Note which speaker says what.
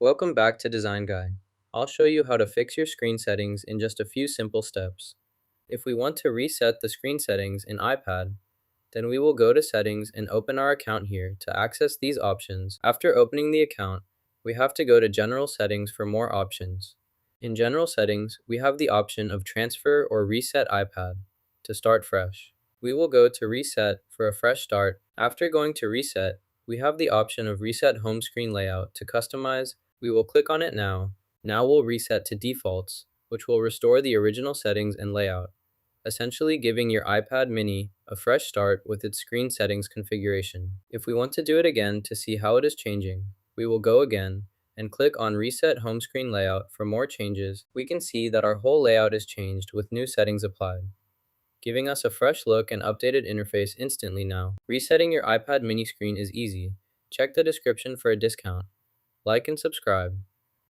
Speaker 1: Welcome back to Design Guy. I'll show you how to fix your screen settings in just a few simple steps. If we want to reset the screen settings in iPad, then we will go to Settings and open our account here to access these options. After opening the account, we have to go to General Settings for more options. In General Settings, we have the option of Transfer or Reset iPad to start fresh. We will go to Reset for a fresh start. After going to Reset, we have the option of Reset Home Screen Layout to customize. We will click on it now. Now we'll reset to defaults, which will restore the original settings and layout, essentially giving your iPad mini a fresh start with its screen settings configuration. If we want to do it again to see how it is changing, we will go again and click on Reset Home Screen Layout for more changes. We can see that our whole layout is changed with new settings applied, giving us a fresh look and updated interface instantly now. Resetting your iPad mini screen is easy. Check the description for a discount. Like and subscribe.